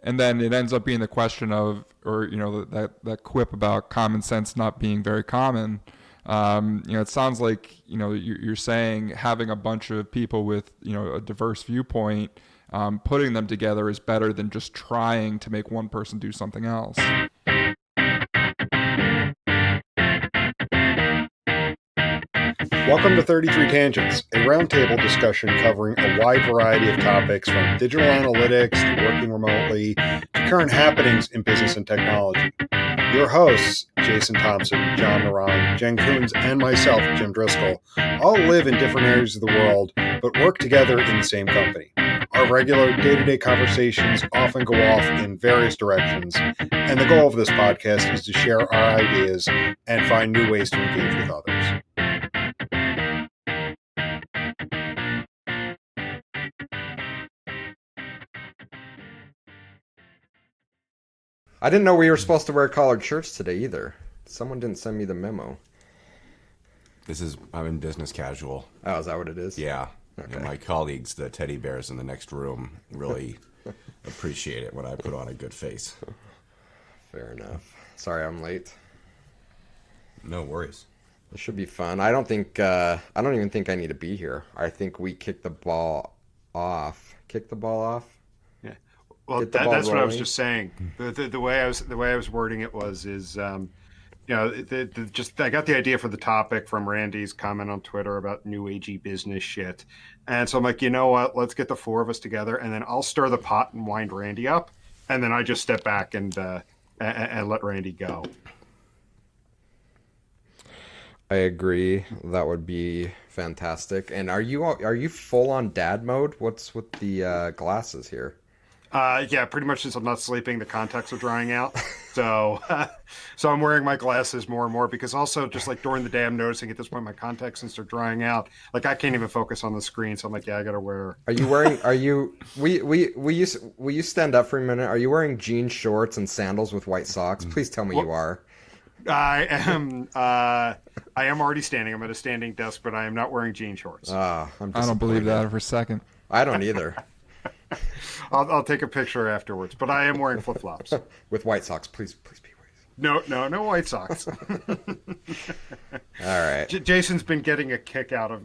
And then it ends up being the question of, or that quip about common sense not being very common. It sounds like you're saying having a bunch of people with a diverse viewpoint, putting them together is better than just trying to make one person do something else. Welcome to 33 Tangents, a roundtable discussion covering a wide variety of topics from digital analytics to working remotely to current happenings in business and technology. Your hosts, Jason Thompson, John Moran, Jen Coons, and myself, Jim Driscoll, all live in different areas of the world, but work together in the same company. Our regular day-to-day conversations often go off in various directions, and the goal of this podcast is to share our ideas and find new ways to engage with others. I didn't know we were supposed to wear collared shirts today either. Someone didn't send me the memo. I'm in business casual. Oh, is that what it is? Yeah. Okay. And my colleagues, the teddy bears in the next room, really appreciate it when I put on a good face. Fair enough. Sorry I'm late. No worries. It should be fun. I don't even think I need to be here. I think we kick the ball off. Kick the ball off? Yeah. Well, Get the ball that's what I was rolling. just saying. The way I was wording it is I got the idea for the topic from Randy's comment on Twitter about new agey business shit, and so I'm like, you know what? Let's get the four of us together, and then I'll stir the pot and wind Randy up, and then I just step back and let Randy go. I agree. That would be fantastic. And are you full on dad mode? What's with the glasses here? Yeah, pretty much since I'm not sleeping, the contacts are drying out. So, so I'm wearing my glasses more and more because also just like during the day, I'm noticing at this point my contacts since they're drying out, like I can't even focus on the screen. So I'm like, yeah, I gotta wear. Are you wearing? Will you stand up for a minute? Are you wearing jean shorts and sandals with white socks? Please tell me you are. I am. I am already standing. I'm at a standing desk, but I am not wearing jean shorts. I'm I don't believe disappointed. that for a second. I don't either. I'll take a picture afterwards, but I am wearing flip flops. With white socks, please be No white socks. All right. Jason's been getting a kick out of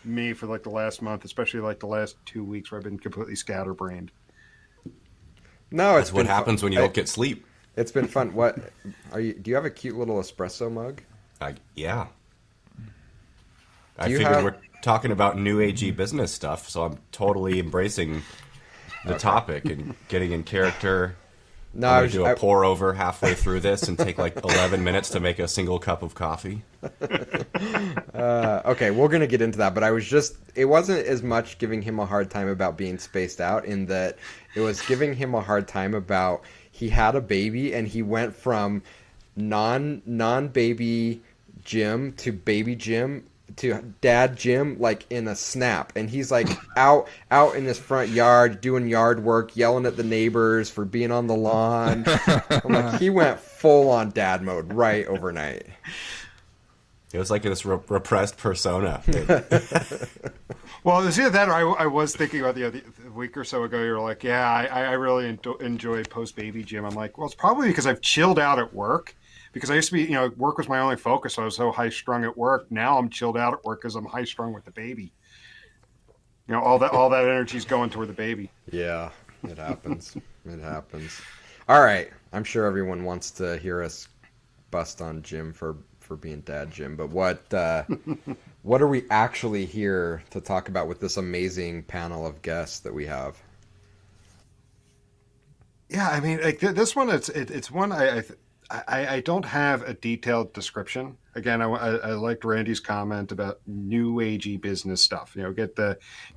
me for like the last month, especially like the last 2 weeks where I've been completely scatterbrained. No, That's what happens when you don't get sleep. It's been fun. What are you? Do you have a cute little espresso mug? Yeah. I you figured have- we're talking about new agey business stuff, so I'm totally embracing the topic and getting in character. No, I'm going to do a pour over halfway through this and take like 11 minutes to make a single cup of coffee. Okay, we're gonna get into that, but it wasn't as much giving him a hard time about being spaced out in that it was giving him a hard time about he had a baby and he went from non-baby Jim to baby Jim to dad Jim like in a snap, and he's like out in his front yard doing yard work, yelling at the neighbors for being on the lawn. I'm like, he went full on dad mode right overnight. It was like this repressed persona. Well, it's either that or I was thinking about the week or so ago. You were like, yeah, I really enjoy post baby Jim. I'm like, well, it's probably because I've chilled out at work. Because I used to be, work was my only focus. So I was so high strung at work. Now I'm chilled out at work because I'm high strung with the baby. All that energy's going toward the baby. Yeah, it happens. It happens. All right. I'm sure everyone wants to hear us bust on Jim for being dad Jim. But what are we actually here to talk about with this amazing panel of guests that we have? Yeah, I mean, like this one, it's one I don't have a detailed description. Again, I liked Randy's comment about new agey business stuff.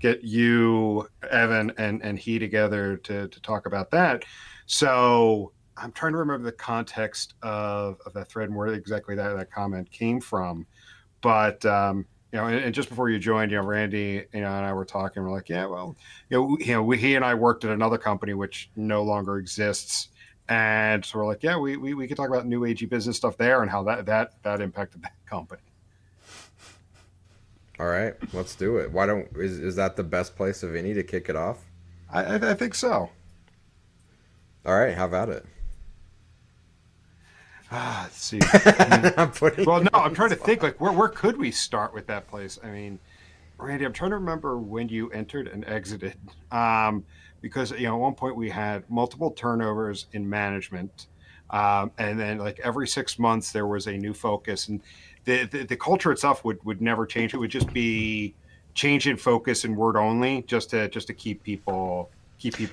Get you, Evan, and he together to talk about that. So I'm trying to remember the context of that thread and where exactly that comment came from. But and just before you joined, Randy, and I were talking. We're like, yeah, well, he and I worked at another company which no longer exists. And so we're like, yeah, we could talk about new agey business stuff there and how that impacted that company. All right, let's do it. Is that the best place of any to kick it off? I think so. All right, how about it? Let's see. I mean, I'm putting well, you no, on I'm the trying to spot. think like where could we start with that place? I mean, Randy, I'm trying to remember when you entered and exited, because at one point we had multiple turnovers in management, and then like every 6 months there was a new focus, and the culture itself would never change. It would just be change in focus and word only, just to keep people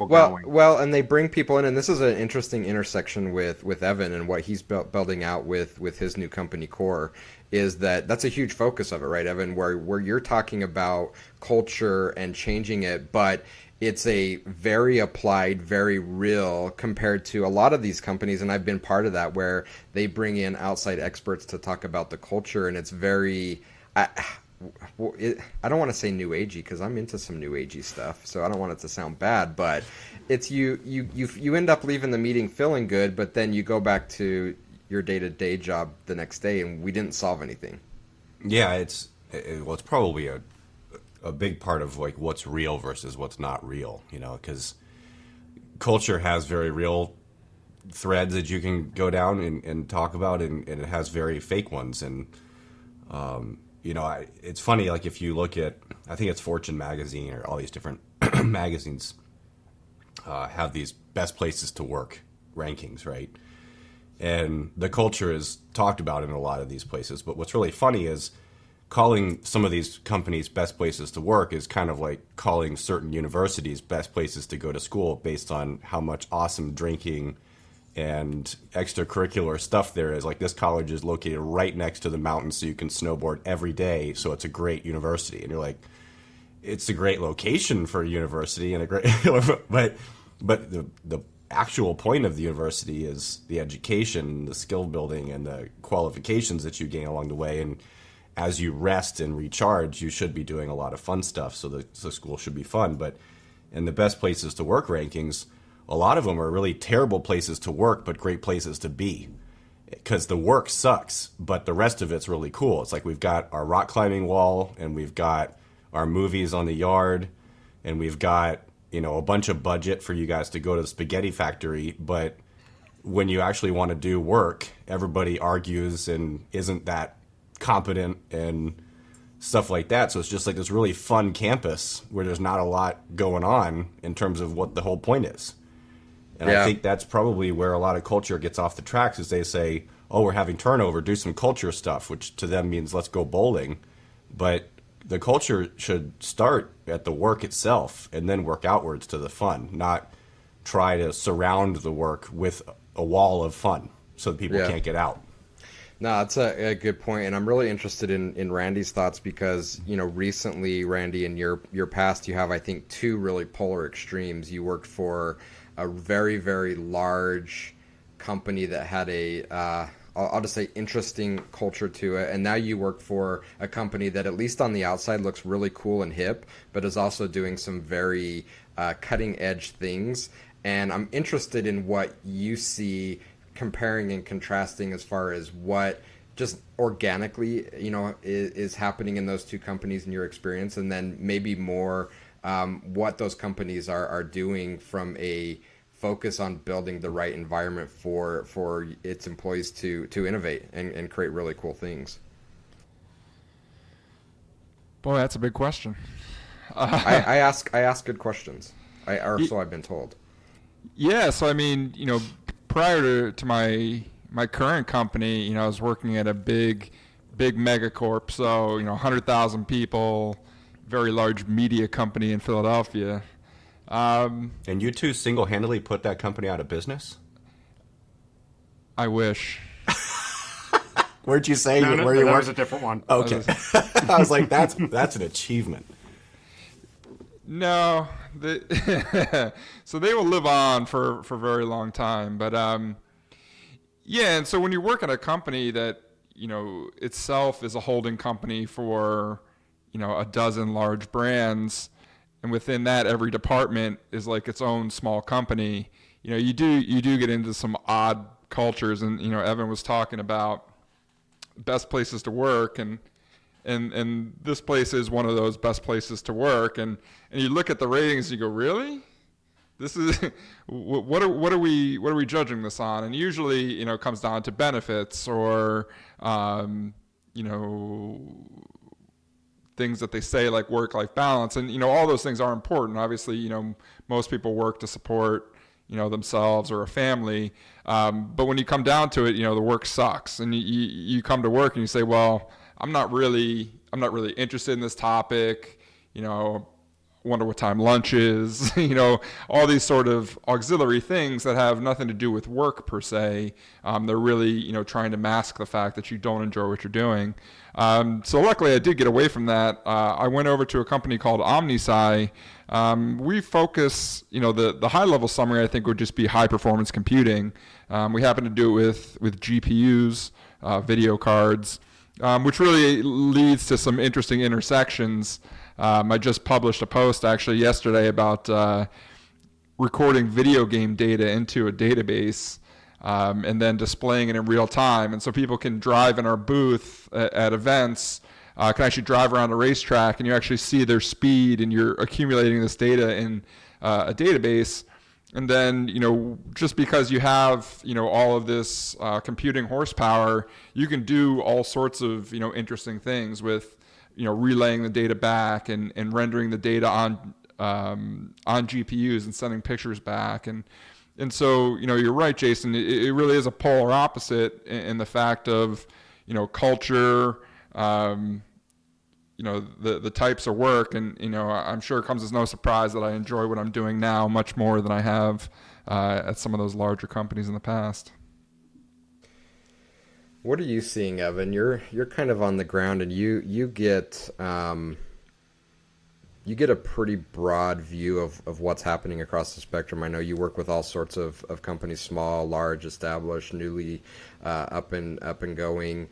going. And they bring people in, and this is an interesting intersection with Evan and what he's building out with his new company Core. Is that's a huge focus of it, right, Evan? Where you're talking about culture and changing it, but it's a very applied, very real compared to a lot of these companies, and I've been part of that where they bring in outside experts to talk about the culture, and it's very. I don't want to say new agey because I'm into some new agey stuff, so I don't want it to sound bad. But it's you end up leaving the meeting feeling good, but then you go back to your day-to-day job the next day, and we didn't solve anything. Yeah, well, it's probably a big part of like what's real versus what's not real, because culture has very real threads that you can go down and talk about, and it has very fake ones. And it's funny, like if you look at, I think it's Fortune magazine or all these different magazines have these best places to work rankings, right? And the culture is talked about in a lot of these places. But what's really funny is calling some of these companies best places to work is kind of like calling certain universities best places to go to school based on how much awesome drinking and extracurricular stuff there is. Like this college is located right next to the mountain, so you can snowboard every day. So it's a great university, and you're like, it's a great location for a university and a great, but the actual point of the university is the education, the skill building, and the qualifications that you gain along the way. And as you rest and recharge, you should be doing a lot of fun stuff. So the school should be fun. But in the best places to work rankings, a lot of them are really terrible places to work, but great places to be. Because the work sucks, but the rest of it's really cool. It's like we've got our rock climbing wall, and we've got our movies on the yard, and we've got a bunch of budget for you guys to go to the spaghetti factory. But when you actually want to do work, everybody argues and isn't that competent and stuff like that. So it's just like this really fun campus where there's not a lot going on in terms of what the whole point is. And I think that's probably where a lot of culture gets off the tracks is they say, oh, we're having turnover, do some culture stuff, which to them means let's go bowling. But the culture should start at the work itself and then work outwards to the fun, not try to surround the work with a wall of fun so that people can't get out. No, that's a good point, and I'm really interested in Randy's thoughts because recently, Randy, in your past, you have I think two really polar extremes. You worked for a very very large company that had I'll just say interesting culture to it, and now you work for a company that at least on the outside looks really cool and hip, but is also doing some very cutting edge things. And I'm interested in what you see comparing and contrasting as far as what just organically is happening in those two companies in your experience, and then maybe more what those companies are doing from a focus on building the right environment for its employees to innovate and create really cool things. Boy, that's a big question. I ask good questions. So I've been told. Yeah, so I mean, prior to my current company, I was working at a big megacorp, so 100,000 people, very large media company in Philadelphia. And you two single-handedly put that company out of business? I wish. Where'd you say No, where you that work? was a different one. Okay. I was like, that's an achievement. No, so they will live on for a very long time. But yeah, and so when you work at a company that itself is a holding company for a dozen large brands, and within that every department is like its own small company, you do get into some odd cultures. And Evan was talking about best places to work, and this place is one of those best places to work. And you look at the ratings and you go, really? this is what are we judging this on? And usually, it comes down to benefits or you know things that they say like work-life balance, and all those things are important. Obviously, most people work to support themselves or a family, but when you come down to it, the work sucks, and you come to work and you say, well, I'm not really interested in this topic. Wonder what time lunch is. All these sort of auxiliary things that have nothing to do with work per se. They're really trying to mask the fact that you don't enjoy what you're doing. So luckily I did get away from that. I went over to a company called OmniSci. We focus, the high level summary I think would just be high performance computing. We happen to do it with GPUs, video cards, which really leads to some interesting intersections. I just published a post actually yesterday about recording video game data into a database and then displaying it in real time. And so people can drive in our booth at events, can actually drive around a racetrack, and you actually see their speed, and you're accumulating this data in a database. And then, just because you have, all of this computing horsepower, you can do all sorts of, interesting things with, relaying the data back and rendering the data on GPUs and sending pictures back. And so, you're right, Jason, it really is a polar opposite in the fact of, culture, the types of work. And, I'm sure it comes as no surprise that I enjoy what I'm doing now much more than I have at some of those larger companies in the past. What are you seeing, Evan? You're kind of on the ground, and you get a pretty broad view of what's happening across the spectrum. I know you work with all sorts of companies, small, large, established, newly up and going.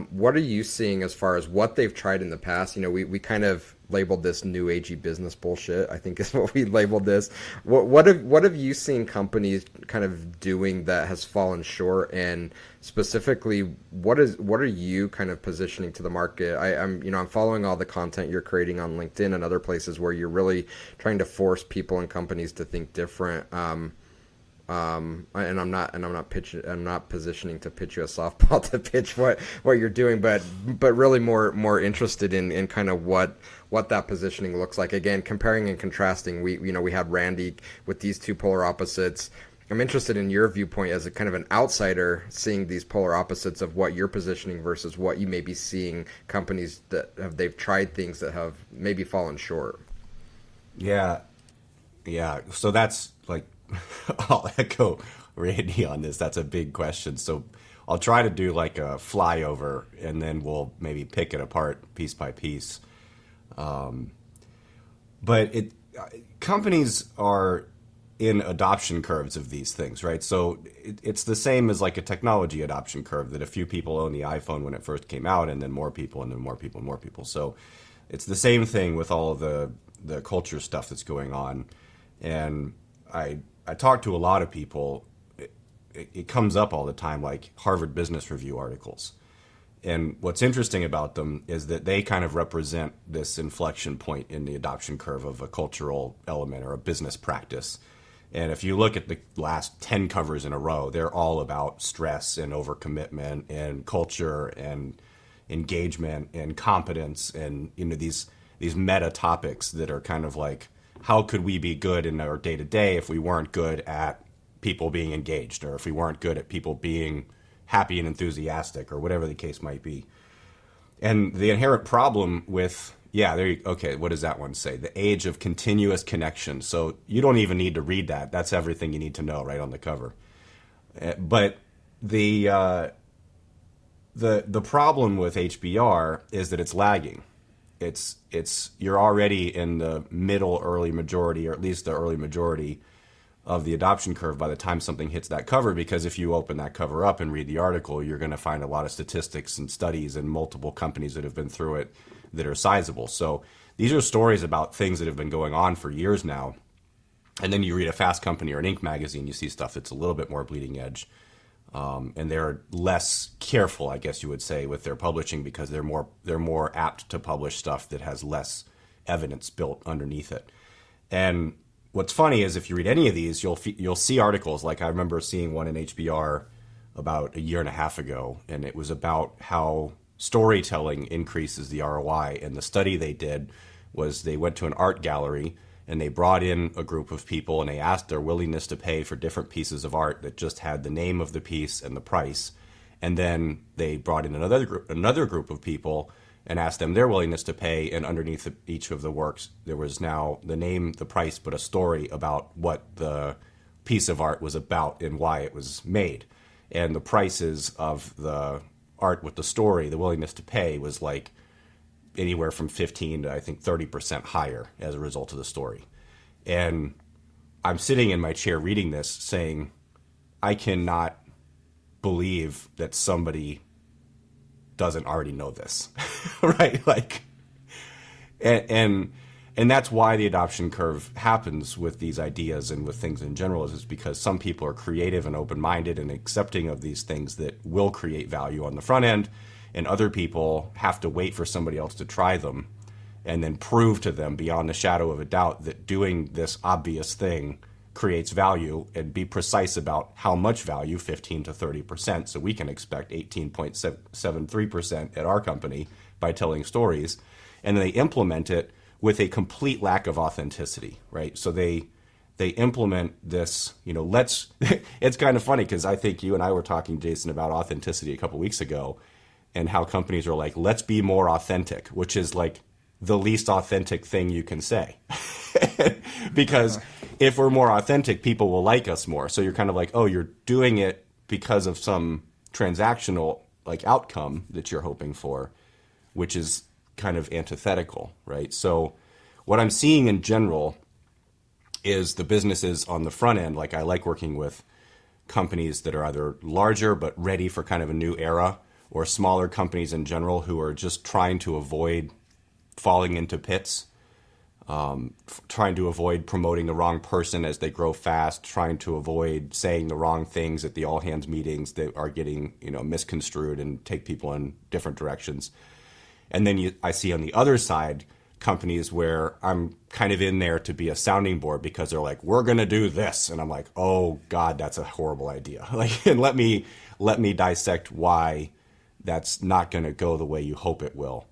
What are you seeing as far as what they've tried in the past? We kind of labeled this new agey business bullshit, I think is what we labeled this. What have you seen companies kind of doing that has fallen short? And specifically, what are you kind of positioning to the market? I'm following all the content you're creating on LinkedIn and other places where you're really trying to force people and companies to think different. And I'm not positioning to pitch you a softball to pitch what you're doing, but really more interested in kind of what that positioning looks like. Again, comparing and contrasting. We had Randy with these two polar opposites. I'm interested in your viewpoint as a kind of an outsider, seeing these polar opposites of what you're positioning versus what you may be seeing companies that they've tried things that have maybe fallen short. Yeah. So that's like, I'll echo Randy on this. That's a big question. So I'll try to do like a flyover, and then we'll maybe pick it apart piece by piece. But companies are in adoption curves of these things, right? So it's the same as like a technology adoption curve, that a few people own the iPhone when it first came out, and then more people, and then more people, and more people. So it's the same thing with all of the culture stuff that's going on. And I talk to a lot of people. It comes up all the time, like Harvard Business Review articles. And what's interesting about them is that they kind of represent this inflection point in the adoption curve of a cultural element or a business practice. And if you look at the last 10 covers in a row, they're all about stress and overcommitment and culture and engagement and competence and these meta topics that are kind of like, how could we be good in our day-to-day if we weren't good at people being engaged, or if we weren't good at people being happy and enthusiastic, or whatever the case might be. And the inherent problem with, what does that one say? The age of continuous connection. So you don't even need to read that. That's everything you need to know right on the cover. But the problem with HBR is that it's lagging. You're already in the middle early majority, or at least the early majority of the adoption curve by the time something hits that cover, because if you open that cover up and read the article, you're going to find a lot of statistics and studies and multiple companies that have been through it that are sizable. So these are stories about things that have been going on for years now. And then you read a Fast Company or an Inc. magazine, you see stuff that's a little bit more bleeding edge. And they're less careful, I guess you would say, with their publishing, because they're more apt to publish stuff that has less evidence built underneath it. And what's funny is if you read any of these, you'll see articles like I remember seeing one in HBR about a year and a half ago, and it was about how storytelling increases the ROI. And the study they did was they went to an art gallery and they brought in a group of people and they asked their willingness to pay for different pieces of art that just had the name of the piece and the price. And then they brought in another group of people and asked them their willingness to pay. And underneath each of the works, there was now the name, the price, but a story about what the piece of art was about and why it was made. And the prices of the art with the story, the willingness to pay, was like anywhere from 15 to I think 30% higher as a result of the story. And I'm sitting in my chair reading this saying, I cannot believe that somebody doesn't already know this, right? Like, and that's why the adoption curve happens with these ideas and with things in general is because some people are creative and open-minded and accepting of these things that will create value on the front end, and other people have to wait for somebody else to try them and then prove to them beyond the shadow of a doubt that doing this obvious thing creates value, and be precise about how much value, 15 to 30%, so we can expect 18.73% at our company by telling stories, and they implement it with a complete lack of authenticity, right? So they implement this, let's, it's kind of funny because I think you and I were talking, Jason, about authenticity a couple weeks ago and how companies are like, let's be more authentic, which is like the least authentic thing you can say. Because if we're more authentic, people will like us more. So you're kind of like, oh, you're doing it because of some transactional like outcome that you're hoping for, which is kind of antithetical, right? So what I'm seeing in general is the businesses on the front end, like I like working with companies that are either larger but ready for kind of a new era, or smaller companies in general who are just trying to avoid falling into pits, trying to avoid promoting the wrong person as they grow fast, trying to avoid saying the wrong things at the all hands meetings that are getting misconstrued and take people in different directions. And then I see on the other side companies where I'm kind of in there to be a sounding board because they're like, we're going to do this. And I'm like, oh God, that's a horrible idea. Like, and let me dissect why that's not going to go the way you hope it will.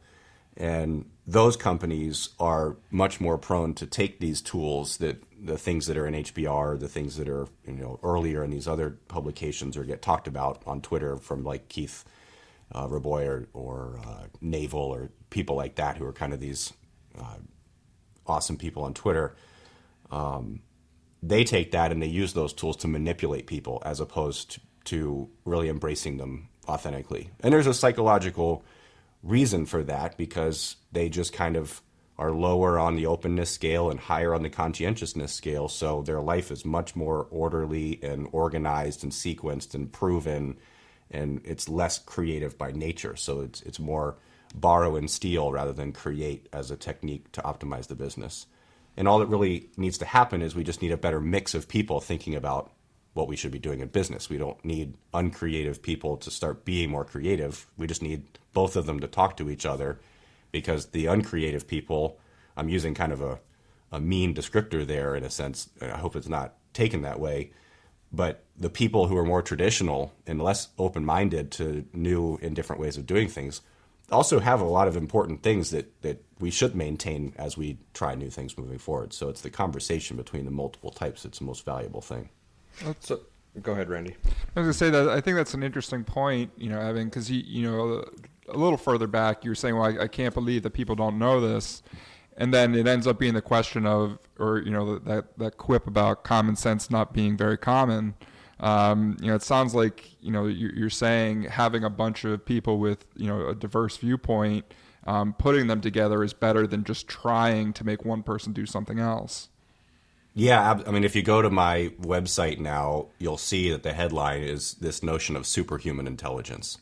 And those companies are much more prone to take these tools, that the things that are in HBR, the things that are earlier in these other publications or get talked about on Twitter from like Keith Raboy or Naval or people like that who are kind of these awesome people on Twitter. They take that and they use those tools to manipulate people as opposed to really embracing them authentically. And there's a psychological reason for that because they just kind of are lower on the openness scale and higher on the conscientiousness scale. So their life is much more orderly and organized and sequenced and proven, and it's less creative by nature. So it's more borrow and steal rather than create as a technique to optimize the business. And all that really needs to happen is we just need a better mix of people thinking about what we should be doing in business. We don't need uncreative people to start being more creative. We just need both of them to talk to each other, because the uncreative people, I'm using kind of a mean descriptor there in a sense, I hope it's not taken that way, but the people who are more traditional and less open-minded to new and different ways of doing things also have a lot of important things that we should maintain as we try new things moving forward. So it's the conversation between the multiple types that's the most valuable thing. So, go ahead, Randy. I was going to say that I think that's an interesting point, Evan, because a little further back, you were saying, well, I can't believe that people don't know this. And then it ends up being the question of, or, that quip about common sense not being very common. It sounds like, you're saying having a bunch of people with, a diverse viewpoint, putting them together is better than just trying to make one person do something else. Yeah, I mean, if you go to my website now, you'll see that the headline is this notion of superhuman intelligence.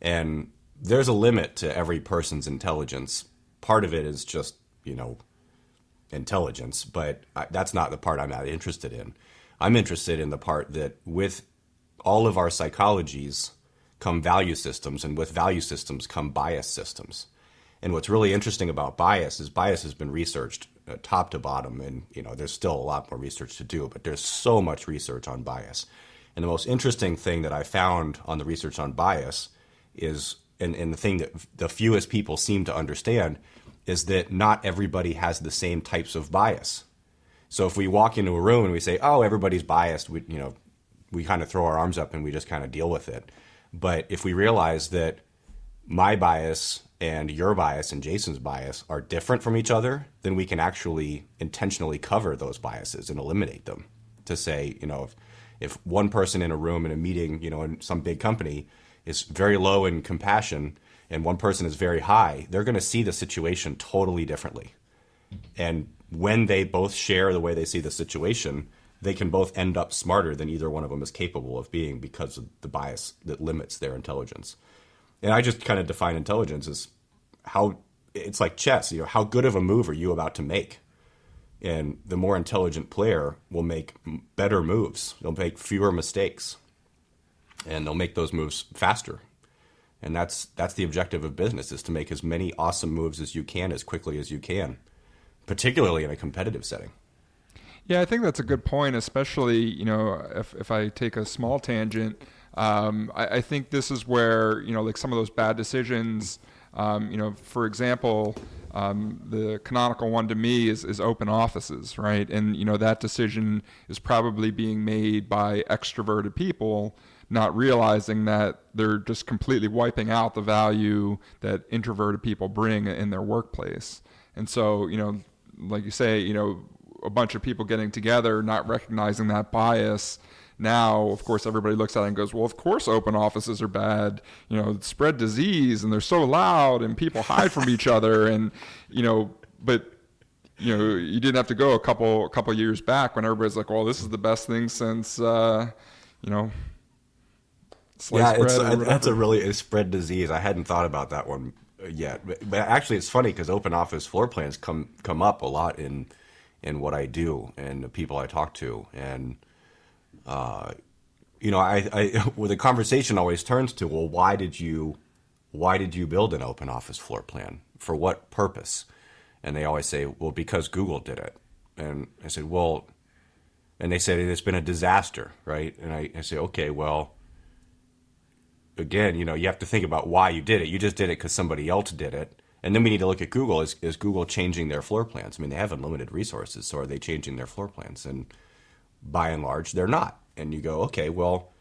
And there's a limit to every person's intelligence. Part of it is just, intelligence, but that's not the part I'm not interested in. I'm interested in the part that with all of our psychologies come value systems, and with value systems come bias systems. And what's really interesting about bias is bias has been researched top to bottom. And, there's still a lot more research to do, but there's so much research on bias. And the most interesting thing that I found on the research on bias is, and the thing that the fewest people seem to understand, is that not everybody has the same types of bias. So if we walk into a room and we say, oh, everybody's biased, we kind of throw our arms up and we just kind of deal with it. But if we realize that my bias and your bias and Jason's bias are different from each other, then we can actually intentionally cover those biases and eliminate them. To say, if one person in a room in a meeting, in some big company is very low in compassion and one person is very high, they're going to see the situation totally differently. And when they both share the way they see the situation, they can both end up smarter than either one of them is capable of being because of the bias that limits their intelligence. And I just kind of define intelligence as it's like chess. How good of a move are you about to make? And the more intelligent player will make better moves. They'll make fewer mistakes, and they'll make those moves faster. And that's the objective of business, is to make as many awesome moves as you can as quickly as you can, particularly in a competitive setting. Yeah, I think that's a good point, especially, if I take a small tangent, I think this is where, like some of those bad decisions, for example, the canonical one to me is open offices, right? And, that decision is probably being made by extroverted people, not realizing that they're just completely wiping out the value that introverted people bring in their workplace. And so, like you say, a bunch of people getting together, not recognizing that bias. Now, of course, everybody looks at it and goes, well, of course open offices are bad, spread disease and they're so loud and people hide from each other. And, but, you didn't have to go a couple years back when everybody's like, well, this is the best thing since, sliced bread. That's a spread disease. I hadn't thought about that one yet. But actually, it's funny because open office floor plans come up a lot in what I do and the people I talk to. And, well, the conversation always turns to, well, why did you build an open office floor plan? For what purpose? And they always say, well, because Google did it. And I said, well, and they said, it's been a disaster, right? And I say, okay, well, again, you have to think about why you did it. You just did it because somebody else did it. And then we need to look at Google. Is Google changing their floor plans? I mean, they have unlimited resources, so are they changing their floor plans? And by and large, they're not. And you go, okay, well,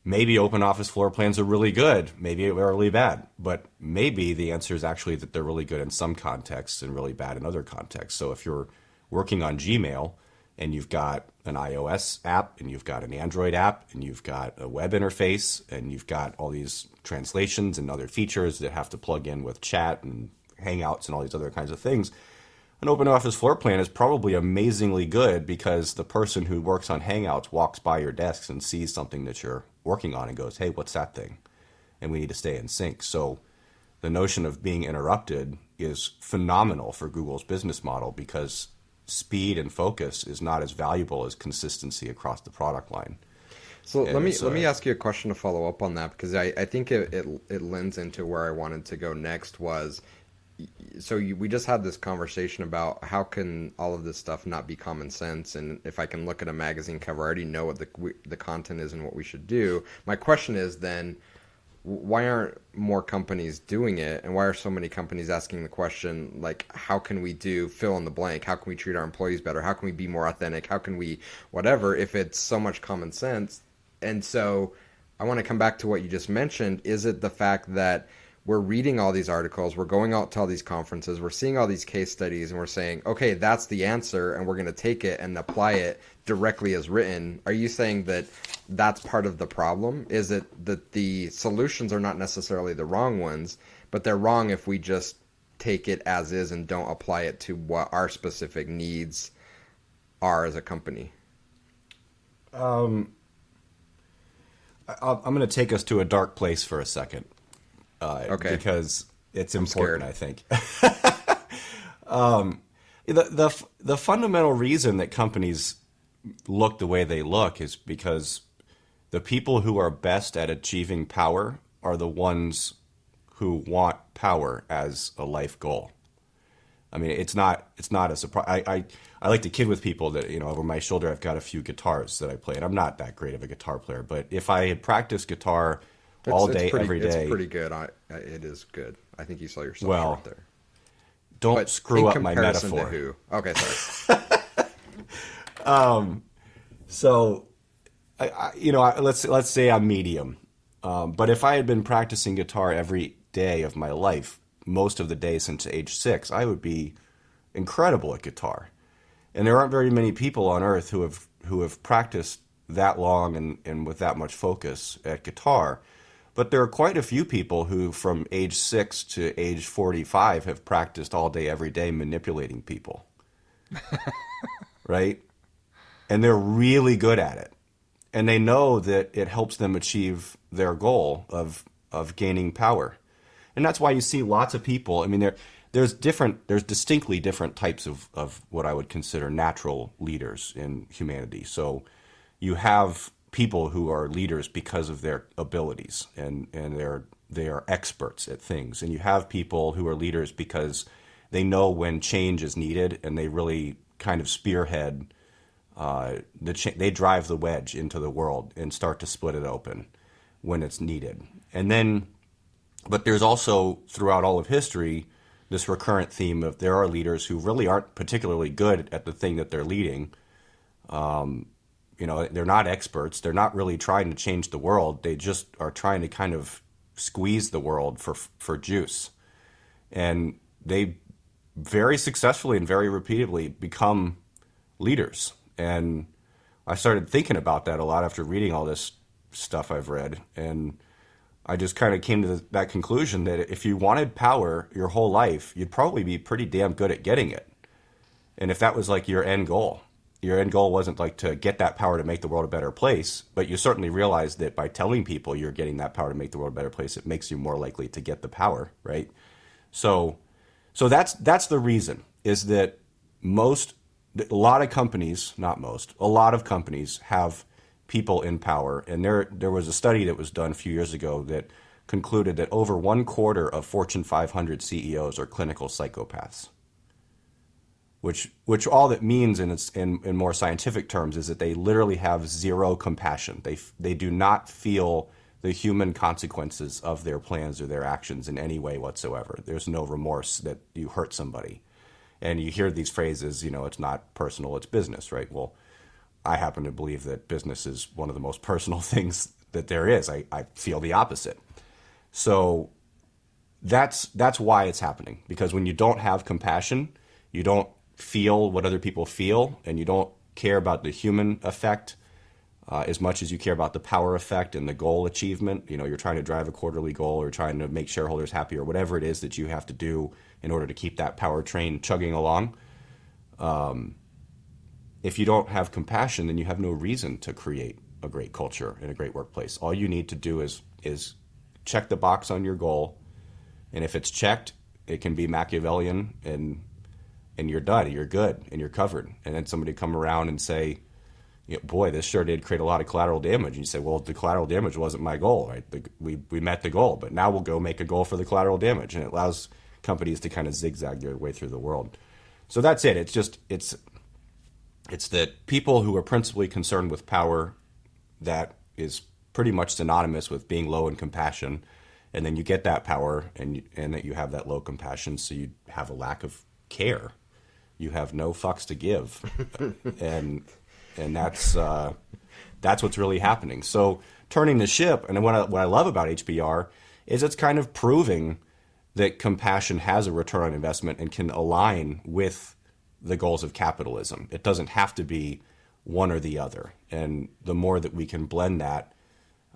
maybe open office floor plans are really good. Maybe they're really bad. But maybe the answer is actually that they're really good in some contexts and really bad in other contexts. So if you're working on Gmail and you've got an iOS app and you've got an Android app and you've got a web interface and you've got all these translations and other features that have to plug in with chat and Hangouts and all these other kinds of things, an open office floor plan is probably amazingly good because the person who works on Hangouts walks by your desks and sees something that you're working on and goes, hey, what's that thing? And we need to stay in sync. So the notion of being interrupted is phenomenal for Google's business model because speed and focus is not as valuable as consistency across the product line. So let me ask you a question to follow up on that, because I think it lends into where I wanted to go next was, we just had this conversation about how can all of this stuff not be common sense, and if I can look at a magazine cover, I already know what the content is and what we should do. My question is then, why aren't more companies doing it, and why are so many companies asking the question, like, how can we do fill in the blank? How can we treat our employees better? How can we be more authentic? How can we whatever, if it's so much common sense? And so I want to come back to what you just mentioned. Is it the fact that we're reading all these articles, we're going out to all these conferences, we're seeing all these case studies, and we're saying, okay, that's the answer, and we're going to take it and apply it directly as written? Are you saying that that's part of the problem? Is it that the solutions are not necessarily the wrong ones, but they're wrong if we just take it as is and don't apply it to what our specific needs are as a company? I'm going to take us to a dark place for a second. Okay. Because it's important, I think. The fundamental reason that companies look the way they look is because the people who are best at achieving power are the ones who want power as a life goal. I mean, it's not a surprise. I like to kid with people that, you know, over my shoulder I've got a few guitars that I play, and I'm not that great of a guitar player. But if I had practiced guitar all day, every day, it's pretty good. It is good. I think you saw yourself well, short there. don't But screw in up my comparison metaphor. to who? Okay, sorry. So, let's say I'm medium. But if I had been practicing guitar every day of my life, most of the day since age 6, I would be incredible at guitar. And there aren't very many people on earth who have practiced that long and with that much focus at guitar. But there are quite a few people who, from age 6 to age 45, have practiced all day, every day, manipulating people. Right? And they're really good at it. And they know that it helps them achieve their goal of gaining power. And that's why you see lots of people. I mean, there's distinctly different types of what I would consider natural leaders in humanity. So you have people who are leaders because of their abilities and they are experts at things. And you have people who are leaders because they know when change is needed and they really kind of spearhead they drive the wedge into the world and start to split it open when it's needed. And then, but there's also throughout all of history this recurrent theme of there are leaders who really aren't particularly good at the thing that they're leading. They're not experts. They're not really trying to change the world. They just are trying to kind of squeeze the world for juice. And they very successfully and very repeatedly become leaders. And I started thinking about that a lot after reading all this stuff I've read. And I just kind of came to that conclusion that if you wanted power your whole life, you'd probably be pretty damn good at getting it. And if that was like your end goal wasn't like to get that power to make the world a better place, but you certainly realize that by telling people you're getting that power to make the world a better place, it makes you more likely to get the power, right? So that's the reason, is that a lot of companies have people in power. And there was a study that was done a few years ago that concluded that over 1/4 of Fortune 500 CEOs are clinical psychopaths. Which all that means in more scientific terms is that they literally have zero compassion. They do not feel the human consequences of their plans or their actions in any way whatsoever. There's no remorse that you hurt somebody. And you hear these phrases, it's not personal, it's business, right? Well, I happen to believe that business is one of the most personal things that there is. I feel the opposite. So that's why it's happening. Because when you don't have compassion, you don't feel what other people feel, and you don't care about the human effect as much as you care about the power effect and the goal achievement. You're trying to drive a quarterly goal or trying to make shareholders happy or whatever it is that you have to do in order to keep that power train chugging along. If you don't have compassion, then you have no reason to create a great culture and a great workplace. All you need to do is check the box on your goal, and if it's checked, it can be Machiavellian, and you're done, you're good, and you're covered. And then somebody come around and say, boy, this sure did create a lot of collateral damage. And you say, well, the collateral damage wasn't my goal, right? We met the goal, but now we'll go make a goal for the collateral damage. And it allows companies to kind of zigzag their way through the world. So that's it. It's that people who are principally concerned with power, that is pretty much synonymous with being low in compassion. And then you get that power and that you have that low compassion, so you have a lack of care. You have no fucks to give. and that's what's really happening. So turning the ship, and what I love about HBR is it's kind of proving that compassion has a return on investment and can align with the goals of capitalism. It doesn't have to be one or the other. And the more that we can blend that,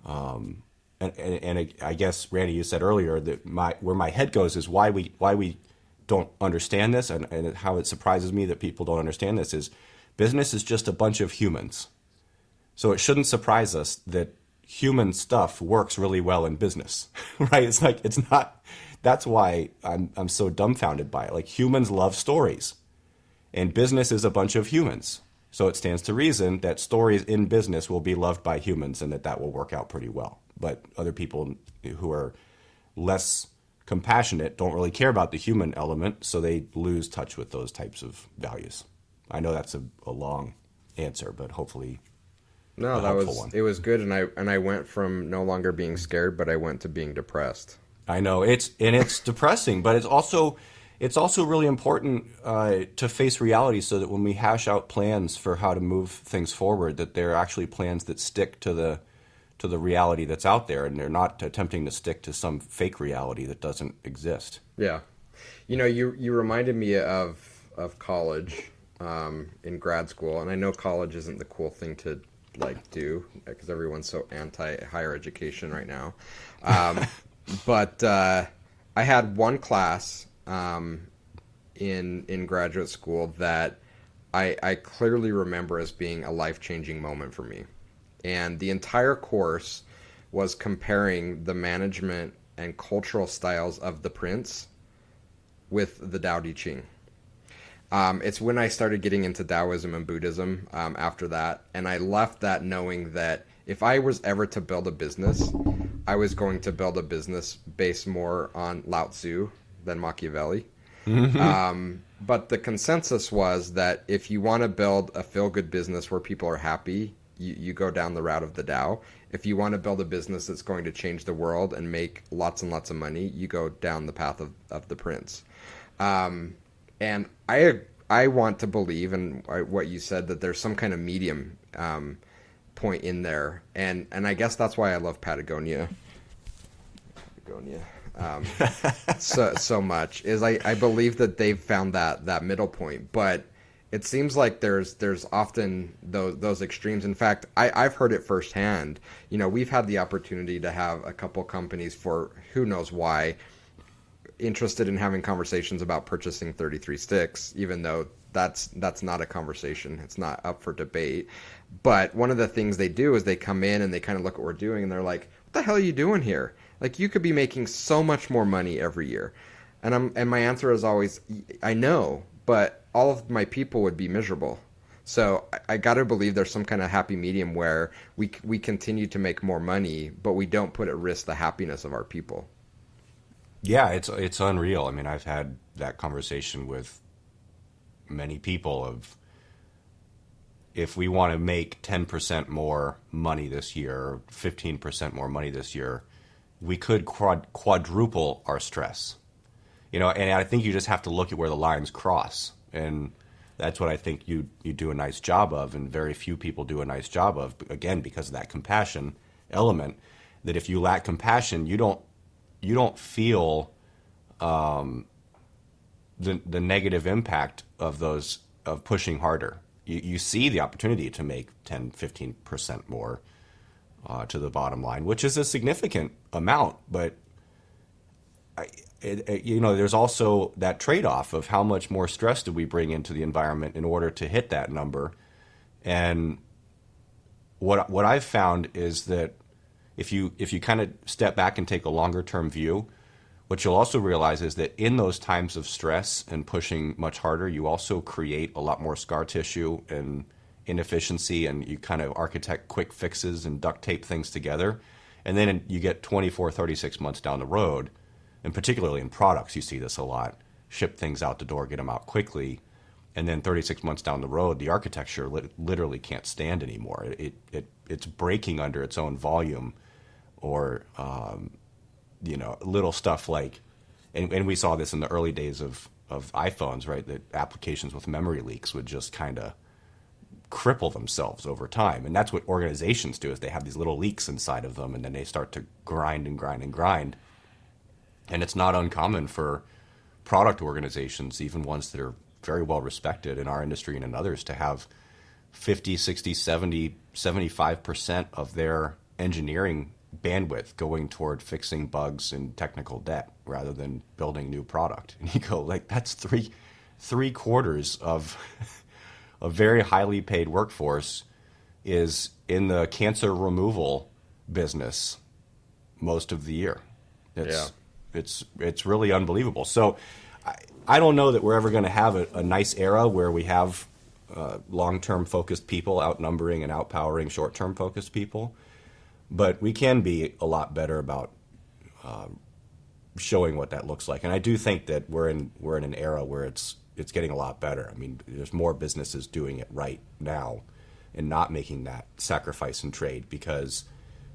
I guess, Randy, you said earlier that where my head goes is why we don't understand this, and how it surprises me that people don't understand this is business is just a bunch of humans. So it shouldn't surprise us that human stuff works really well in business, right? It's not. That's why I'm so dumbfounded by it. Like, humans love stories, and business is a bunch of humans. So it stands to reason that stories in business will be loved by humans, and that will work out pretty well. But other people who are less compassionate, don't really care about the human element, so they lose touch with those types of values. I know that's a long answer, but hopefully No, a that helpful was one. it was good, and I went from no longer being scared, but I went to being depressed. I know it's depressing, but it's also really important to face reality, so that when we hash out plans for how to move things forward, that they're actually plans that stick to the reality that's out there, and they're not attempting to stick to some fake reality that doesn't exist. Yeah, you reminded me of college, in grad school, and I know college isn't the cool thing to like do because everyone's so anti higher education right now. But I had one class in graduate school that I clearly remember as being a life-changing moment for me. And the entire course was comparing the management and cultural styles of the prince with the Tao Te Ching. It's when I started getting into Taoism and Buddhism after that, and I left that knowing that if I was ever to build a business, I was going to build a business based more on Lao Tzu than Machiavelli. But the consensus was that if you want to build a feel-good business where people are happy, you go down the route of the Tao. If you want to build a business that's going to change the world and make lots and lots of money, you go down the path of the prince. And I want to believe in what you said, that there's some kind of medium point in there, and I guess that's why I love Patagonia so much, is I believe that they've found that middle point. But it seems like there's often those extremes. In fact, I've heard it firsthand. We've had the opportunity to have a couple companies, for who knows why, interested in having conversations about purchasing 33 sticks, even though that's not a conversation. It's not up for debate. But one of the things they do is they come in and they kind of look at what we're doing, and they're like, what the hell are you doing here? Like, you could be making so much more money every year. And my answer is always, I know, but all of my people would be miserable. So I got to believe there's some kind of happy medium where we continue to make more money, but we don't put at risk the happiness of our people. Yeah, it's unreal. I mean, I've had that conversation with many people of, if we want to make 10% more money this year, or 15% more money this year, we could quadruple our stress. And I think you just have to look at where the lines cross. And that's what I think you do a nice job of, and very few people do a nice job of, again, because of that compassion element, that if you lack compassion, you don't feel the negative impact of pushing harder. You see the opportunity to make 10-15% more to the bottom line, which is a significant amount, but there's also that trade-off of how much more stress do we bring into the environment in order to hit that number. And what I've found is that if you kind of step back and take a longer term view, what you'll also realize is that in those times of stress and pushing much harder, you also create a lot more scar tissue and inefficiency, and you kind of architect quick fixes and duct tape things together. And then you get 24, 36 months down the road, and particularly in products, you see this a lot, ship things out the door, get them out quickly, and then 36 months down the road, the architecture literally can't stand anymore. It's breaking under its own volume, or little stuff like, and we saw this in the early days of iPhones, right? That applications with memory leaks would just kind of cripple themselves over time. And that's what organizations do, is they have these little leaks inside of them, and then they start to grind and grind and grind. And it's not uncommon for product organizations, even ones that are very well respected in our industry and in others, to have 50, 60, 70, 75% of their engineering bandwidth going toward fixing bugs and technical debt rather than building new product. And you go, like, that's three quarters of a very highly paid workforce is in the cancer removal business most of the year. It's really unbelievable. So I don't know that we're ever going to have a nice era where we have long-term focused people outnumbering and outpowering short-term focused people. But we can be a lot better about showing what that looks like. And I do think that we're in an era where it's getting a lot better. I mean, there's more businesses doing it right now and not making that sacrifice in trade, because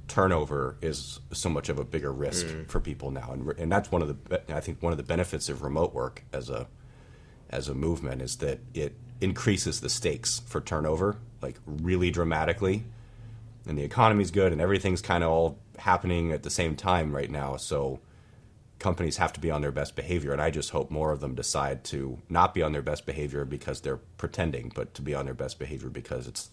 turnover is so much of a bigger risk for people now. And that's I think one of the benefits of remote work as a movement is that it increases the stakes for turnover, like really dramatically. And the economy's good and everything's kind of all happening at the same time right now. So companies have to be on their best behavior. And I just hope more of them decide to not be on their best behavior because they're pretending, but to be on their best behavior because it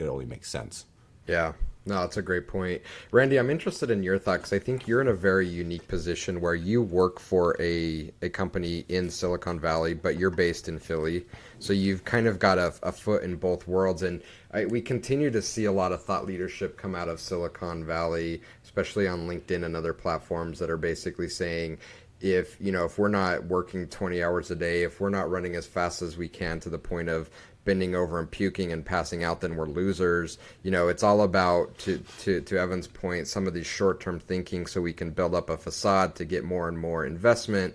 only makes sense. Yeah, no, that's a great point. Randy, I'm interested in your thoughts. I think you're in a very unique position where you work for a company in Silicon Valley, but you're based in Philly. So you've kind of got a foot in both worlds. And we continue to see a lot of thought leadership come out of Silicon Valley, especially on LinkedIn and other platforms that are basically saying, if we're not working 20 hours a day, if we're not running as fast as we can to the point of bending over and puking and passing out, then we're losers. It's all about, to Evan's point, some of these short-term thinking so we can build up a facade to get more and more investment.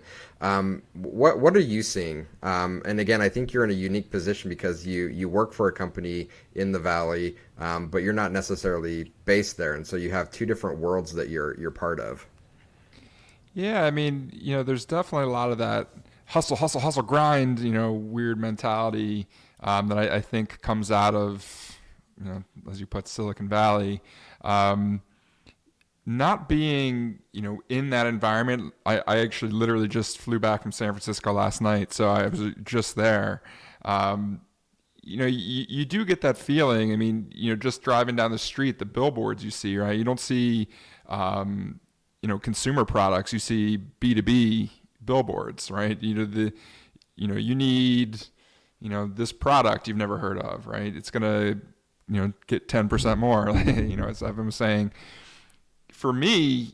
What are you seeing? And again, I think you're in a unique position because you work for a company in the Valley, but you're not necessarily based there. And so you have two different worlds that you're part of. Yeah, I mean, there's definitely a lot of that hustle, grind, weird mentality that I think comes out of, as you put, Silicon Valley. Not being, in that environment, I actually literally just flew back from San Francisco last night, so I was just there. You do get that feeling. I mean, just driving down the street, the billboards you see, right? You don't see, consumer products. You see B2B billboards, right? You need, this product you've never heard of, right? It's going to, get 10% more, as I've been saying. For me,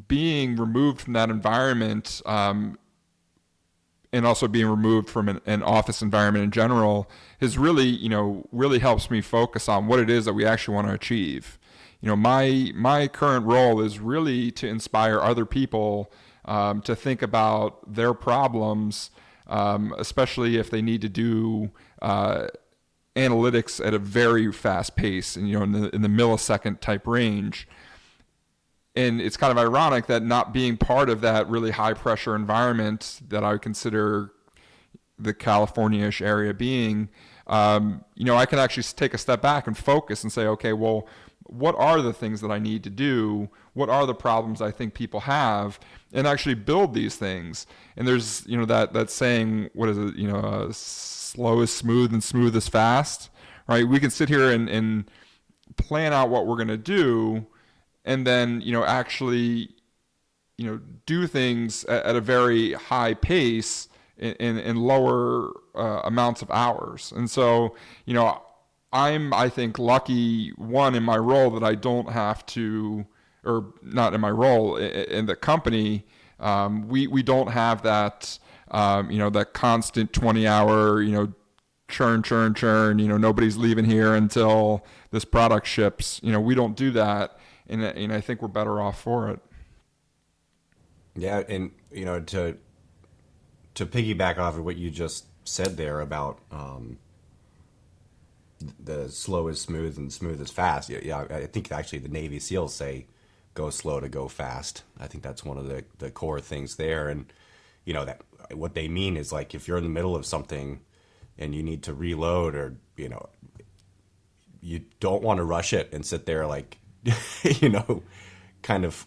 being removed from that environment, and also being removed from an office environment in general has really helps me focus on what it is that we actually want to achieve. My current role is really to inspire other people to think about their problems, especially if they need to do analytics at a very fast pace, and in the millisecond type range. And it's kind of ironic that not being part of that really high pressure environment that I would consider the California-ish area being, I can actually take a step back and focus and say, okay, well, what are the things that I need to do? What are the problems I think people have? And actually build these things. And there's, that saying, what is it? Slow is smooth and smooth is fast, right? We can sit here and plan out what we're going to do, and then, actually, do things at a very high pace in lower amounts of hours. And so, I think, lucky, one, in my role that I don't have to, or not in my role, in the company, we don't have that, that constant 20-hour, churn, nobody's leaving here until this product ships. We don't do that. And I think we're better off for it. Yeah, and to piggyback off of what you just said there about the slow is smooth and smooth is fast. Yeah, I think actually the Navy SEALs say go slow to go fast. I think that's one of the core things there. And that what they mean is, like, if you're in the middle of something and you need to reload, or you don't want to rush it and sit there like kind of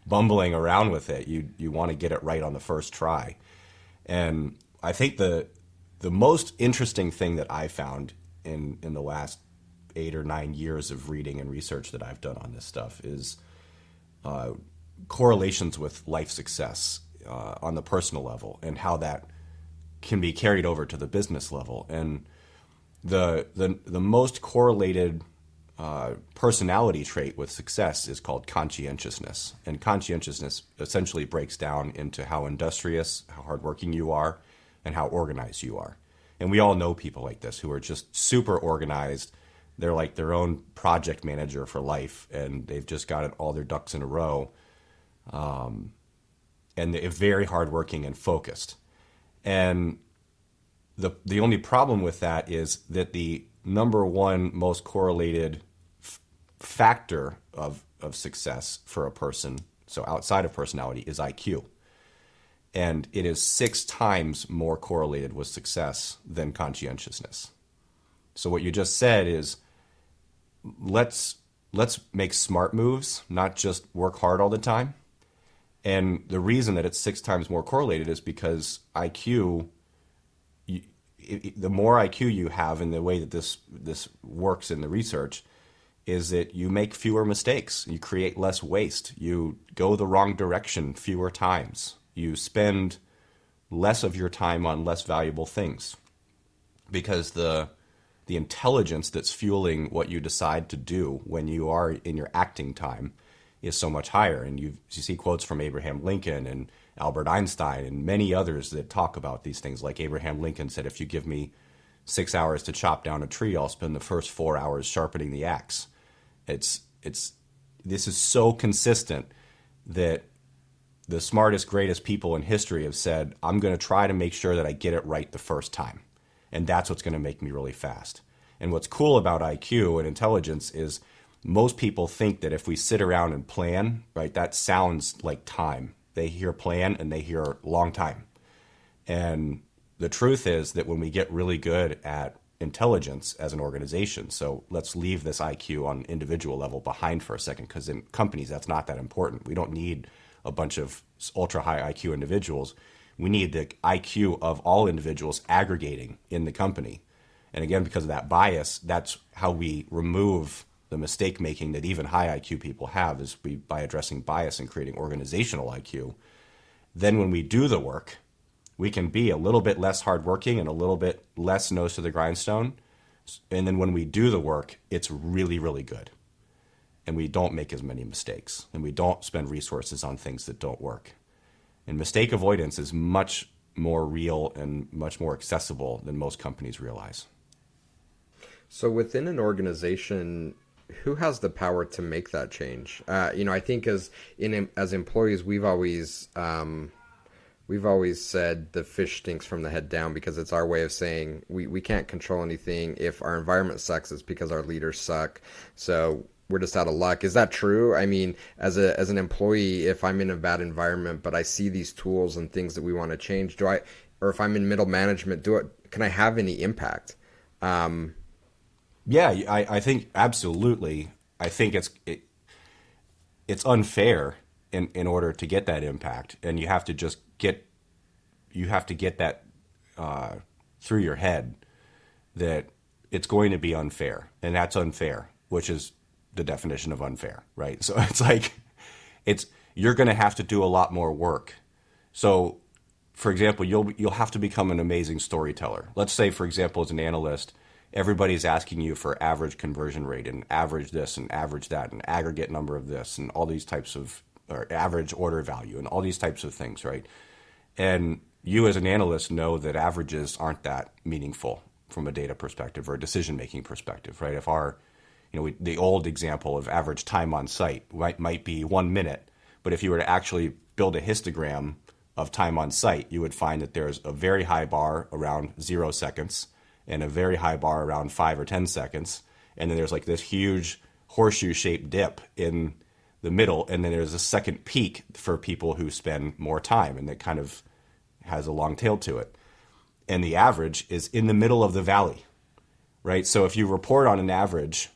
bumbling around with it. You want to get it right on the first try. And I think the most interesting thing that I found in the last 8 or 9 years of reading and research that I've done on this stuff is correlations with life success on the personal level, and how that can be carried over to the business level. And the most correlated personality trait with success is called conscientiousness. And conscientiousness essentially breaks down into how industrious, how hardworking you are, and how organized you are. And we all know people like this who are just super organized. They're like their own project manager for life, and they've just got all their ducks in a row. and they're very hardworking and focused. And the only problem with that is that the number one most correlated factor of success for a person, so outside of personality, is IQ. And it is 6 times more correlated with success than conscientiousness. So what you just said is, let's make smart moves, not just work hard all the time. And the reason that it's 6 times more correlated is because IQ, the more IQ you have, in the way that this works in the research, is that you make fewer mistakes, you create less waste, you go the wrong direction fewer times, you spend less of your time on less valuable things, because the intelligence that's fueling what you decide to do when you are in your acting time is so much higher. And you see quotes from Abraham Lincoln and Albert Einstein and many others that talk about these things. Like Abraham Lincoln said, if you give me 6 hours to chop down a tree, I'll spend the first 4 hours sharpening the axe. This is so consistent that the smartest, greatest people in history have said, I'm going to try to make sure that I get it right the first time. And that's what's going to make me really fast. And what's cool about IQ and intelligence is most people think that if we sit around and plan, right, that sounds like time. They hear plan and they hear long time. And the truth is that when we get really good at intelligence as an organization, so let's leave this IQ on individual level behind for a second, because in companies that's not that important. We don't need a bunch of ultra high IQ individuals. We need the IQ of all individuals aggregating in the company. And again, because of that bias, that's how we remove the mistake making that even high IQ people have, is by addressing bias and creating organizational IQ. Then when we do the work, we can be a little bit less hardworking and a little bit less nose to the grindstone. And then when we do the work, it's really, really good. And we don't make as many mistakes. And we don't spend resources on things that don't work. And mistake avoidance is much more real and much more accessible than most companies realize. So within an organization, who has the power to make that change? I think as employees, we've always said the fish stinks from the head down, because it's our way of saying we can't control anything. If our environment sucks, it's because our leaders suck. So we're just out of luck. Is that true? I mean, as an employee, if I'm in a bad environment, but I see these tools and things that we want to change, or if I'm in middle management, can I have any impact? Yeah, I think absolutely. I think it's unfair in order to get that impact, and you have to get that through your head that it's going to be unfair, and that's unfair, which is the definition of unfair, right? So it's like you're going to have to do a lot more work. So, for example, you'll have to become an amazing storyteller. Let's say, for example, as an analyst, everybody's asking you for average conversion rate and average this and average that and aggregate number of this and all these types of, or average order value and all these types of things, right? And you as an analyst know that averages aren't that meaningful from a data perspective or a decision-making perspective, right? If the old example of average time on site might be 1 minute, but if you were to actually build a histogram of time on site, you would find that there's a very high bar around 0 seconds, and a very high bar around 5 or 10 seconds. And then there's like this huge horseshoe-shaped dip in the middle, and then there's a second peak for people who spend more time, and that kind of has a long tail to it. And the average is in the middle of the valley, right? So if you report on an average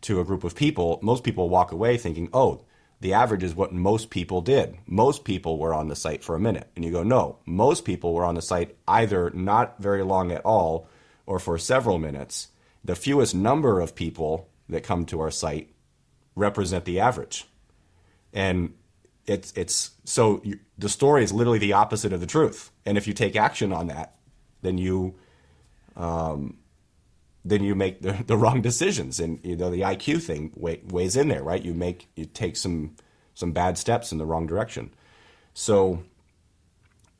to a group of people, most people walk away thinking, oh, the average is what most people did. Most people were on the site for a minute. And you go, no, most people were on the site either not very long at all or for several minutes. The fewest number of people that come to our site represent the average. And the story is literally the opposite of the truth. And if you take action on that, then you make the wrong decisions. And the IQ thing weighs in there, right? You take some bad steps in the wrong direction. So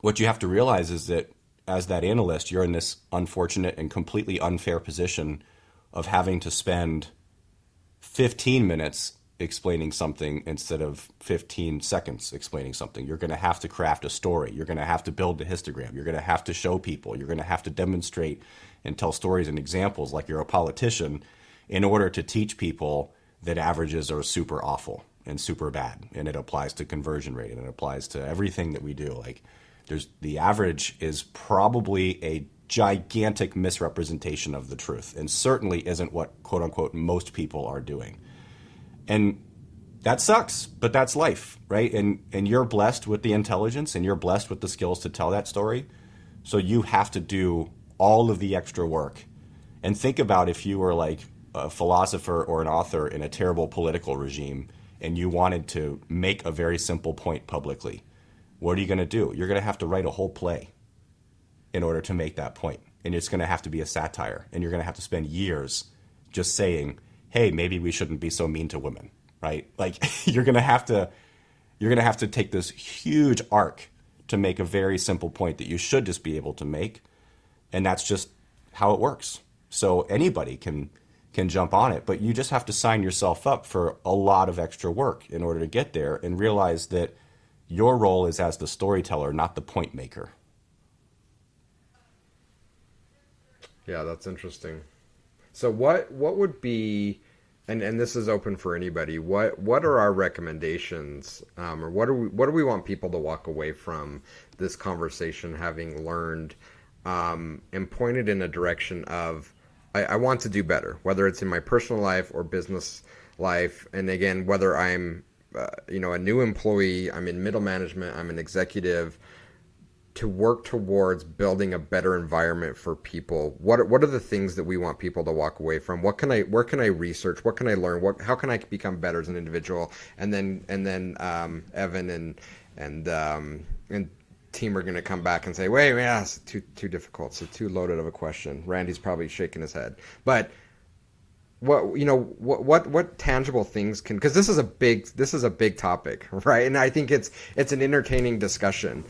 what you have to realize is that as that analyst, you're in this unfortunate and completely unfair position of having to spend 15 minutes explaining something instead of 15 seconds explaining something. You're going to have to craft a story. You're going to have to build a histogram. You're going to have to show people. You're going to have to demonstrate and tell stories and examples like you're a politician in order to teach people that averages are super awful and super bad. And it applies to conversion rate and it applies to everything that we do. Like the average is probably a gigantic misrepresentation of the truth and certainly isn't what quote unquote most people are doing. And that sucks, but that's life, right? And you're blessed with the intelligence and you're blessed with the skills to tell that story. So you have to do all of the extra work. And think about if you were like a philosopher or an author in a terrible political regime and you wanted to make a very simple point publicly. What are you going to do? You're going to have to write a whole play in order to make that point. And it's going to have to be a satire. And you're going to have to spend years just saying, hey, maybe we shouldn't be so mean to women, right? Like you're going to have to take this huge arc to make a very simple point that you should just be able to make. And that's just how it works. So anybody can jump on it, but you just have to sign yourself up for a lot of extra work in order to get there and realize that your role is as the storyteller, not the point maker. Yeah, that's interesting. So what would be, and this is open for anybody, what are our recommendations, or what do we want people to walk away from this conversation having learned, and pointed in a direction of I want to do better, whether it's in my personal life or business life, and again, whether I'm a new employee, I'm in middle management, I'm an executive, to work towards building a better environment for people. What are the things that we want people to walk away from? Where can I research? What can I learn? How can I become better as an individual? And then Evan and team are going to come back and say, wait, yeah, it's too difficult. It's too loaded of a question. Randy's probably shaking his head. But what tangible things can, because this is a big topic, right? And I think it's an entertaining discussion.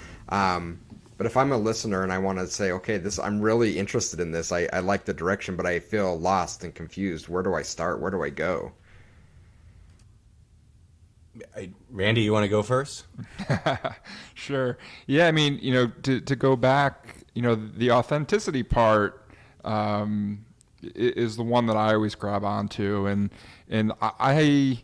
But if I'm a listener and I want to say, okay, I'm really interested in this, I like the direction, but I feel lost and confused. Where do I start? Where do I go? Randy, you want to go first? Sure. Yeah, I mean, to go back, the authenticity part is the one that I always grab onto, and I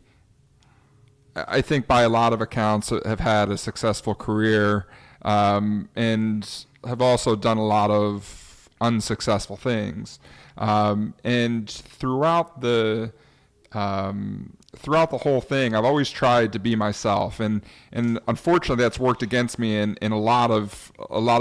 think by a lot of accounts have had a successful career, and have also done a lot of unsuccessful things, and throughout the whole thing, I've always tried to be myself, and unfortunately, that's worked against me in a lot of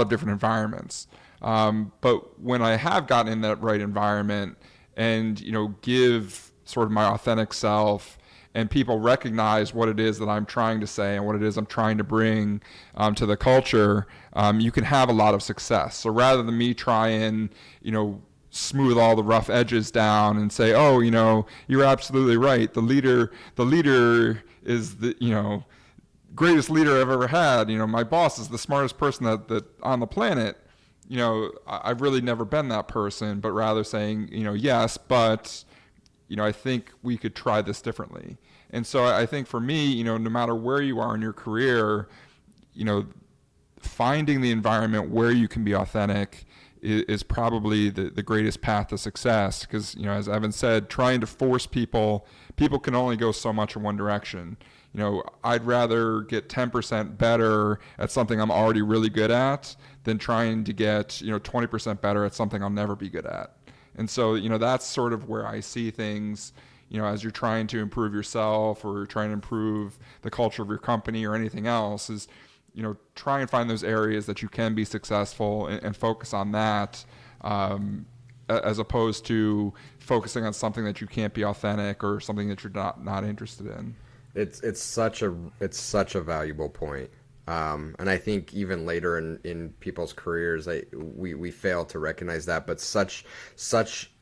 different environments. But when I have gotten in that right environment, and give sort of my authentic self, and people recognize what it is that I'm trying to say and what it is I'm trying to bring to the culture, you can have a lot of success. So rather than me try and smooth all the rough edges down and say, oh, you're absolutely right, the leader is the greatest leader I've ever had, my boss is the smartest person that on the planet, I've really never been that person, but rather saying, yes, but I think we could try this differently. And so I think for me, no matter where you are in your career, finding the environment where you can be authentic is probably the greatest path to success. Because, as Evan said, trying to force people can only go so much in one direction. I'd rather get 10% better at something I'm already really good at than trying to get, 20% better at something I'll never be good at. And so, that's sort of where I see things, as you're trying to improve yourself or trying to improve the culture of your company or anything else, is, try and find those areas that you can be successful and focus on that, as opposed to focusing on something that you can't be authentic or something that you're not interested in. It's such a valuable point. And I think even later in people's careers, we fail to recognize that. But such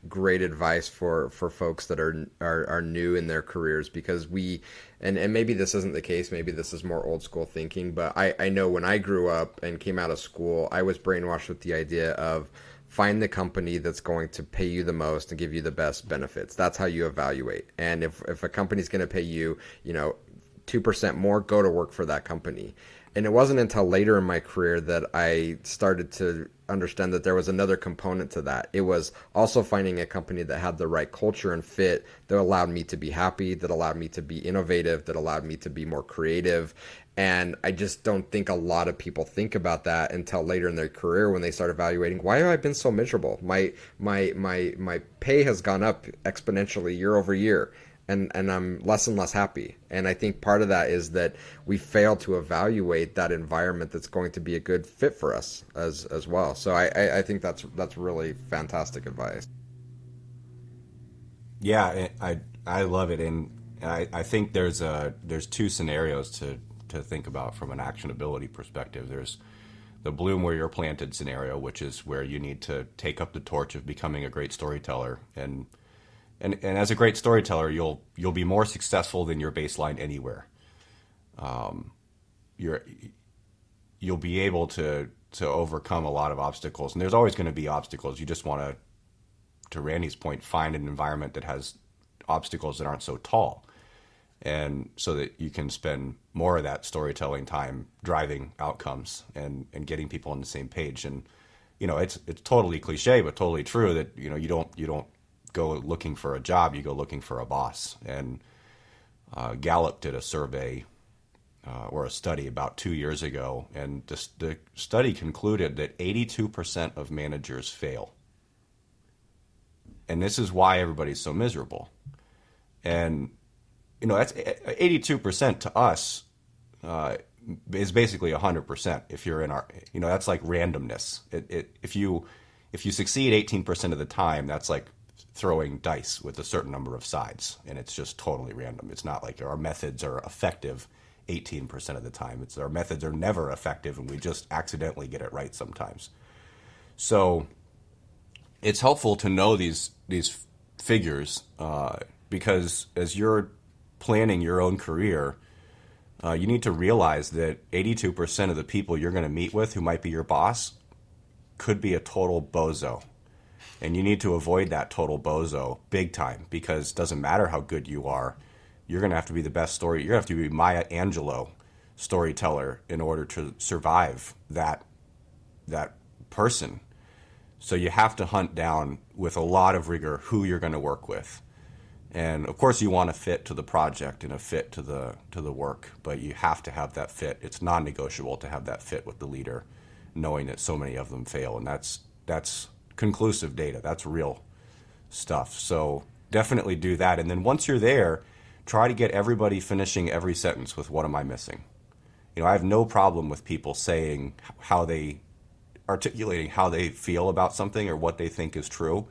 great advice for folks that are new in their careers, because and maybe this isn't the case. Maybe this is more old school thinking. But I know when I grew up and came out of school, I was brainwashed with the idea of find the company that's going to pay you the most and give you the best benefits. That's how you evaluate. And if a company's going to pay you, 2% more, go to work for that company. And it wasn't until later in my career that I started to understand that there was another component to that. It was also finding a company that had the right culture and fit, that allowed me to be happy, that allowed me to be innovative, that allowed me to be more creative. And I just don't think a lot of people think about that until later in their career when they start evaluating, why have I been so miserable? My pay has gone up exponentially year over year. And I'm less and less happy. And I think part of that is that we fail to evaluate that environment that's going to be a good fit for us as well. So I think that's really fantastic advice. Yeah, I love it, and I think there's two scenarios to think about from an actionability perspective. There's the bloom where you're planted scenario, which is where you need to take up the torch of becoming a great storyteller, and as a great storyteller, you'll be more successful than your baseline anywhere. You'll be able to overcome a lot of obstacles, and there's always going to be obstacles. You just want to Randy's point, find an environment that has obstacles that aren't so tall, and so that you can spend more of that storytelling time driving outcomes and getting people on the same page. And it's totally cliche, but totally true that you don't go looking for a job, you go looking for a boss. And Gallup did a survey or a study about 2 years ago, and the study concluded that 82% of managers fail. And this is why everybody's so miserable. And that's 82% to us is basically 100%. If you're in our, that's like randomness. If you succeed 18% of the time, that's like throwing dice with a certain number of sides, and it's just totally random. It's not like our methods are effective 18% of the time. It's our methods are never effective, and we just accidentally get it right sometimes. So it's helpful to know these figures because as you're planning your own career, you need to realize that 82% of the people you're going to meet with who might be your boss could be a total bozo. And you need to avoid that total bozo big time, because it doesn't matter how good you are. You're going to have to be the best story. You're going to have to be Maya Angelou storyteller in order to survive that person. So you have to hunt down with a lot of rigor who you're going to work with. And of course you want to fit to the project and a fit to the work, but you have to have that fit. It's non-negotiable to have that fit with the leader, knowing that so many of them fail. And that's conclusive data. That's real stuff. So definitely do that. And then once you're there, try to get everybody finishing every sentence with, what am I missing? I have no problem with people saying articulating how they feel about something or what they think is true,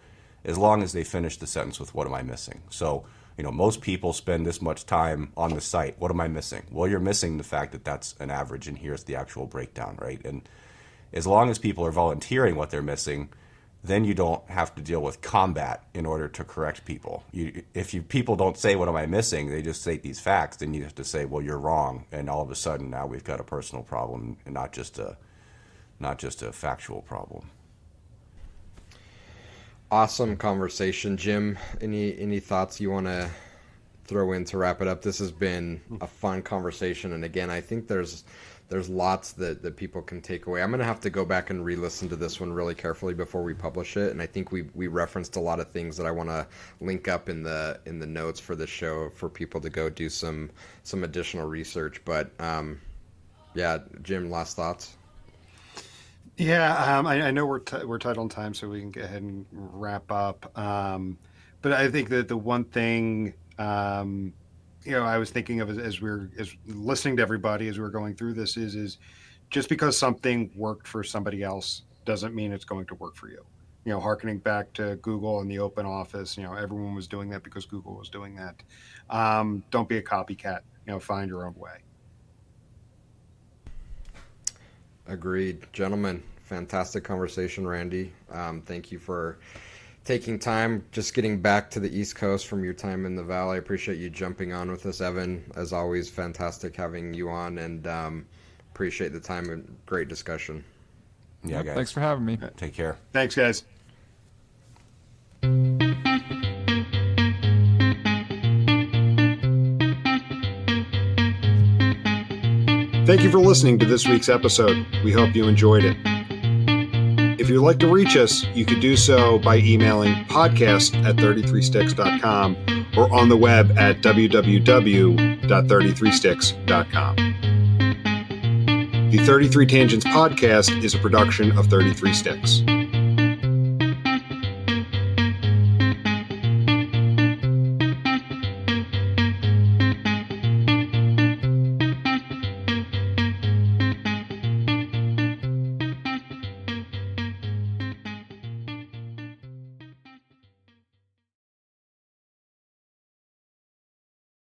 as long as they finish the sentence with, what am I missing? So, most people spend this much time on the site. What am I missing? Well, you're missing the fact that that's an average, and here's the actual breakdown, right? And as long as people are volunteering what they're missing, then you don't have to deal with combat in order to correct people. If people don't say, what am I missing? They just state these facts, then you have to say, well, you're wrong. And all of a sudden now we've got a personal problem and not just a factual problem. Awesome conversation, Jim. Any thoughts you want to throw in to wrap it up? This has been a fun conversation, and again, I think there's lots that people can take away. I'm going to have to go back and re-listen to this one really carefully before we publish it, and I think we referenced a lot of things that I want to link up in the notes for the show for people to go do some additional research. But yeah, Jim, last thoughts? Yeah, I know we're tight on time, so we can go ahead and wrap up. But I think that the one thing I was thinking of as listening to everybody as we were going through this is just because something worked for somebody else doesn't mean it's going to work for you. Harkening back to Google and the open office, everyone was doing that because Google was doing that. Don't be a copycat. Find your own way. Agreed. Gentlemen, fantastic conversation, Randy. Thank you for taking time, just getting back to the East Coast from your time in the Valley. I appreciate you jumping on with us, Evan. As always, fantastic having you on, and appreciate the time and great discussion. Yeah, guys. Thanks for having me. Take care. Thanks, guys. Thank you for listening to this week's episode. We hope you enjoyed it. If you'd like to reach us, you could do so by emailing podcast@33sticks.com or on the web at www.33sticks.com. The 33 Tangents podcast is a production of 33 Sticks.